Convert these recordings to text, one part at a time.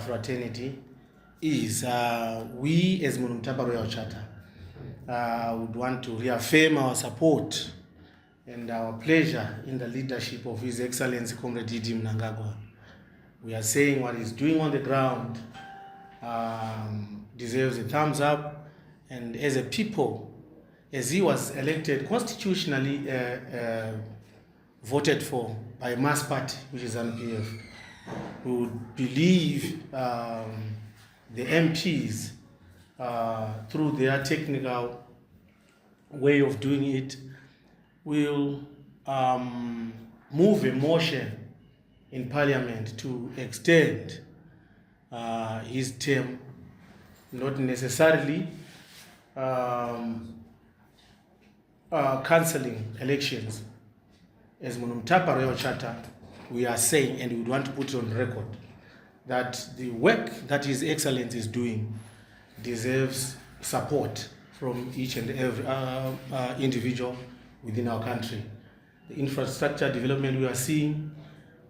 fraternity is we as Mnangagwa Royal Charter would want to reaffirm our support and our pleasure in the leadership of His Excellency Comrade Mnangagwa. We are saying what he's doing on the ground deserves a thumbs up, and as a people, as he was elected constitutionally voted for by mass party, which is NPF, we would believe the MPs, through their technical way of doing it, will move a motion in Parliament to extend his term, not necessarily cancelling elections. As Mnangagwa Royal Charter, we are saying, and we want to put it on record, that the work that His Excellency is doing deserves support from each and every individual within our country. The infrastructure development we are seeing,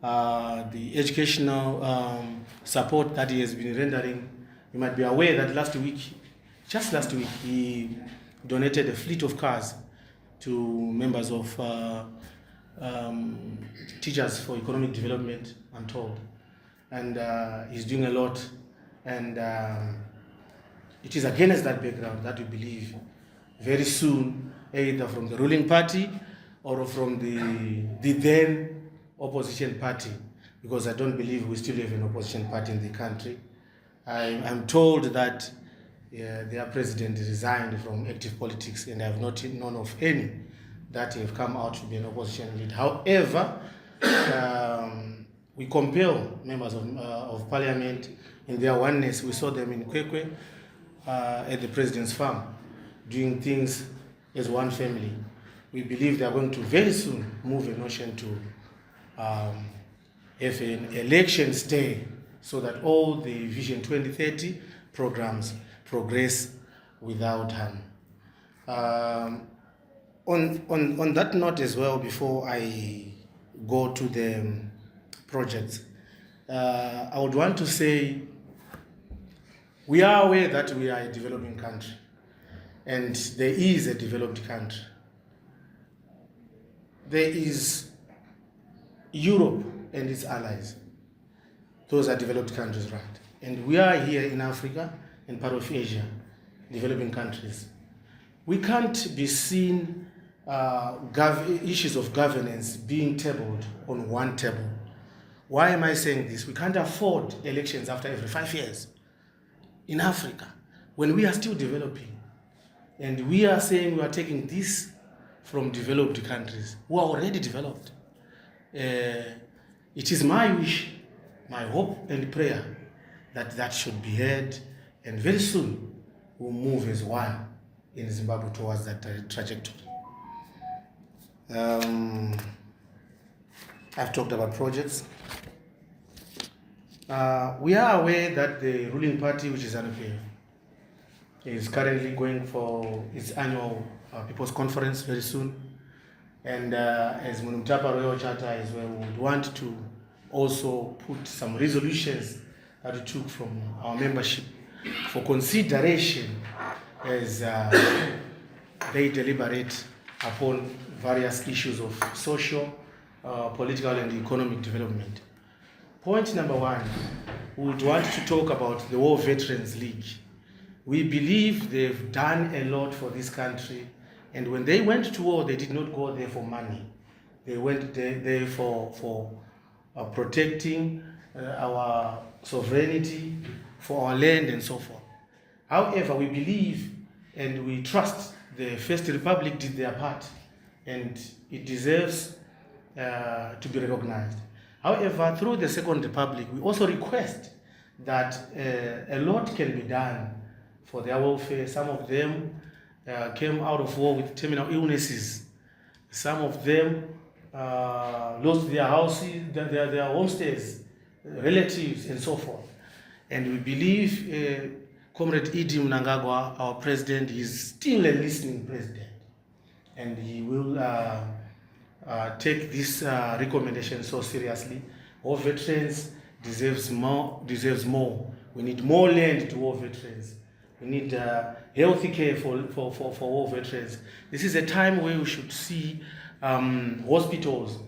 the educational support that he has been rendering. You might be aware that just last week, he donated a fleet of cars to members of Teachers for Economic Development, I'm told. And he's doing a lot. And it is against that background that we believe very soon, either from the ruling party or from the then opposition party, because I don't believe we still have an opposition party in the country. I'm told that their president resigned from active politics, and I have not known of any that have come out to be an opposition leader. However, we compel members of parliament in their oneness. We saw them in Kwekwe at the president's farm doing things as one family. We believe they are going to very soon move a notion to have an election stay so that all the Vision 2030 programs progress without harm. On that note as well, before I go to the projects, I would want to say we are aware that we are a developing country, and there is a developed country. There is Europe and its allies. Those are developed countries, right? And we are here in Africa and part of Asia, developing countries. We can't be seen issues of governance being tabled on one table. Why am I saying this? We can't afford elections after every 5 years in Africa when we are still developing. And we are saying we are taking this from developed countries who are already developed. It is my wish, my hope and prayer that should be heard, and very soon we'll move as one in Zimbabwe towards that trajectory. I've talked about projects. We are aware that the ruling party, which is NPF, is currently going for its annual People's Conference very soon. And as Mnangagwa Royal Charter as well, we would want to also put some resolutions that we took from our membership for consideration as they deliberate upon various issues of social, political and economic development. Point number one, we would want to talk about the War Veterans League. We believe they've done a lot for this country, and when they went to war, they did not go there for money. They went there for protecting our sovereignty, for our land and so forth. However, we believe and we trust the First Republic did their part, and it deserves to be recognized. However, through the Second Republic, we also request that a lot can be done for their welfare. Some of them came out of war with terminal illnesses. Some of them lost their houses, their homesteads, relatives, and so forth. And we believe Comrade Mnangagwa, our president, is still a listening president, and he will take this recommendation so seriously. All veterans deserves more. We need more land to war veterans. We need healthy care for war veterans. This is a time where we should see hospitals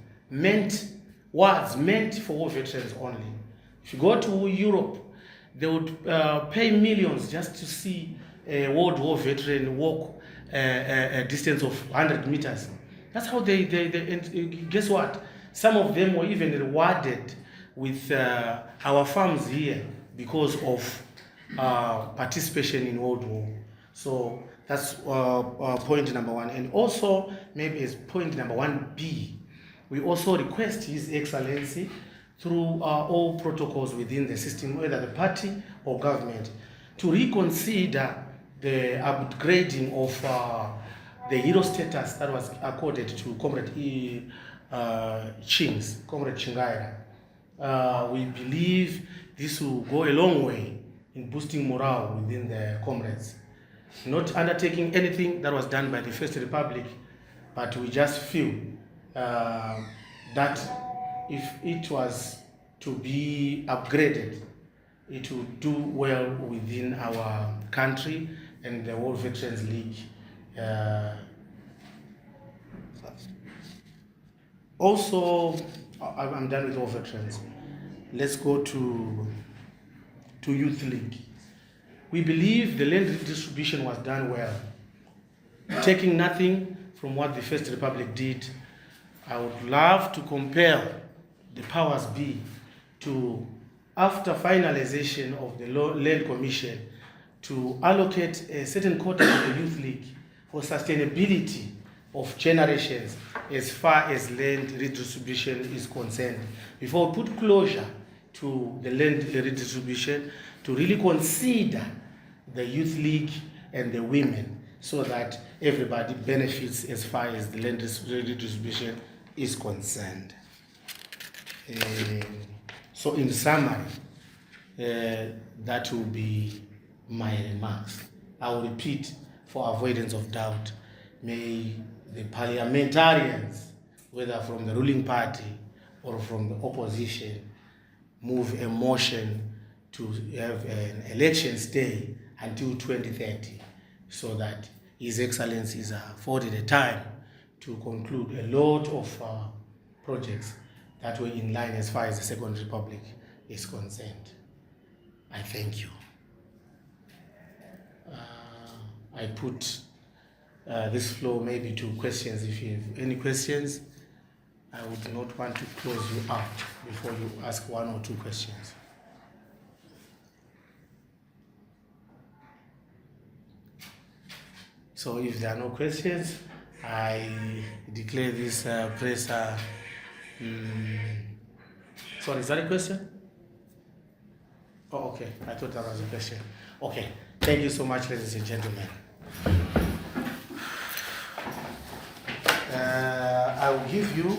wards meant for war veterans only. If you go to Europe, they would pay millions just to see a World War veteran walk a distance of 100 meters. That's how they guess what? Some of them were even rewarded with our farms here because of participation in World War. So that's point number one. And also, maybe as point number 1B, we also request His Excellency through all protocols within the system, whether the party or government, to reconsider the upgrading of the hero status that was accorded to Comrade Chingaira. We believe this will go a long way in boosting morale within the comrades. Not undertaking anything that was done by the First Republic, but we just feel that if it was to be upgraded, it would do well within our country and the World Veterans League. Also, I'm done with all veterans. Let's go to Youth League. We believe the land redistribution was done well, taking nothing from what the First Republic did. I would love to compel the powers be to, after finalization of the Land Commission, to allocate a certain quota to the Youth League for sustainability of generations as far as land redistribution is concerned. Before we put closure to the land redistribution, to really consider the Youth League and the women so that everybody benefits as far as the land redistribution is concerned. So in summary, that will be my remarks. I will repeat for avoidance of doubt. May the parliamentarians, whether from the ruling party or from the opposition, move a motion to have an election stay until 2030 so that His Excellency is afforded a time to conclude a lot of projects that were in line as far as the Second Republic is concerned. I thank you. I put this floor maybe to questions. If you have any questions, I would not want to close you out before you ask one or two questions. So if there are no questions, I declare this press. Sorry, is that a question? Oh, okay. I thought that was a question. Okay. Thank you so much, ladies and gentlemen. I will give you